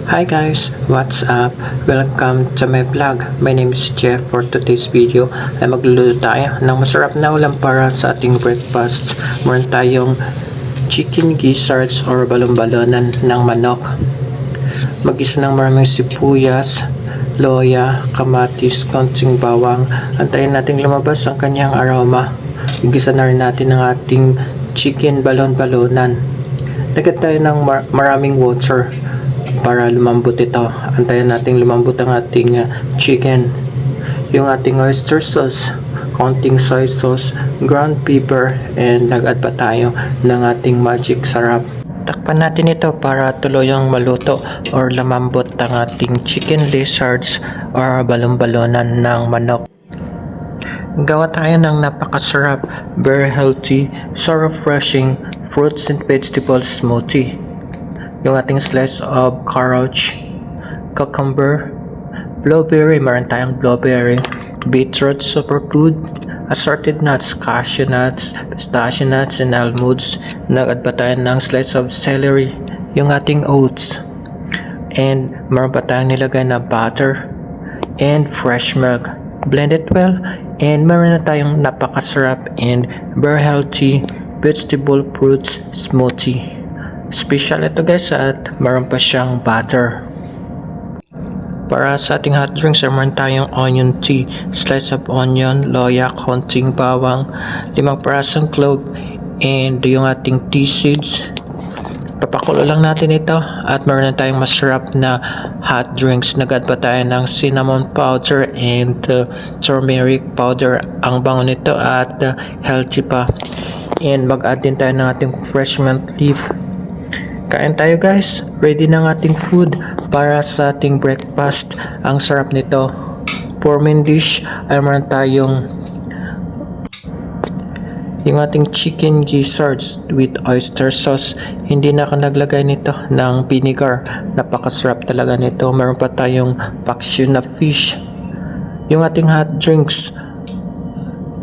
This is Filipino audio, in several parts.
Hi guys, what's up? Welcome to my vlog. My name is Jeff. For today's video ay magluluto tayo ng masarap na ulam para sa ating breakfast. Meron tayong chicken gizzards or balon-balonan ng manok. Mag-isa ng maraming sibuyas, loya, kamatis, konting bawang. Antayin natin lumabas ang kanyang aroma. Igisa na rin natin ang ating chicken balon-balonan. Lagyan tayo ng maraming water para lumambot ito. Antayin natin lumambot ang ating chicken. Yung ating oyster sauce, konting soy sauce, ground pepper, and nag-add pa tayo ng ating magic sarap. Takpan natin ito para tuluyang maluto or lumambot ang ating chicken gizzards or balon-balonan ng manok. Gawa tayo ng napakasarap, very healthy, so refreshing fruits and vegetable smoothie. Yung ating slice of carrot, cucumber, blueberry, meron tayong blueberry, beetroot, superfood, assorted nuts, cashew nuts, pistachio nuts, and almonds. Nag-add pa tayo ng slice of celery, yung ating oats, and meron pa tayong nilagay na butter and fresh milk. Blend it well, and meron na tayong napakasarap and very healthy vegetable fruits smoothie. Special ito guys at meron pa siyang butter. Para sa ating hot drinks ay meron tayong onion tea, slice of onion, loya, konting bawang, 5 parasong clove, and yung ating tea seeds. Papakulo lang natin ito at meron na tayong masarap na hot drinks. Nag-add pa tayo ng cinnamon powder and turmeric powder. Ang bango nito at healthy pa. And mag-add din tayo ng ating fresh mint leaf. Kain tayo guys. Ready na ang ating food para sa ating breakfast. Ang sarap nito. For main dish ay meron tayong yung ating chicken gizzards with oyster sauce. Hindi na ako naglagay nito ng vinegar. Napakasarap talaga nito. Meron pa tayong paksiw na fish. Yung ating hot drinks,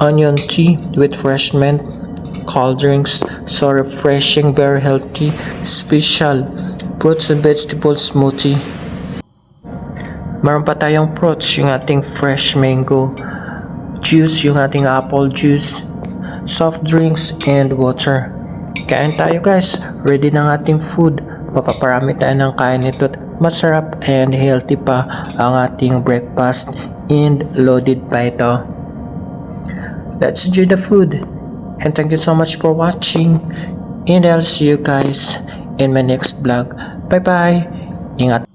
onion tea with fresh mint, cold drinks, so refreshing, very healthy, special fruits and vegetable smoothie. Meron pa tayong fruits, yung ating fresh mango juice, yung ating apple juice, soft drinks, and water. Kain tayo guys. Ready na ang ating food. Papaparami tayo ng kain nito. Masarap and healthy pa ang ating breakfast and loaded pa ito. Let's enjoy the food. And thank you so much for watching. And I'll see you guys in my next vlog. Bye bye. Ingat.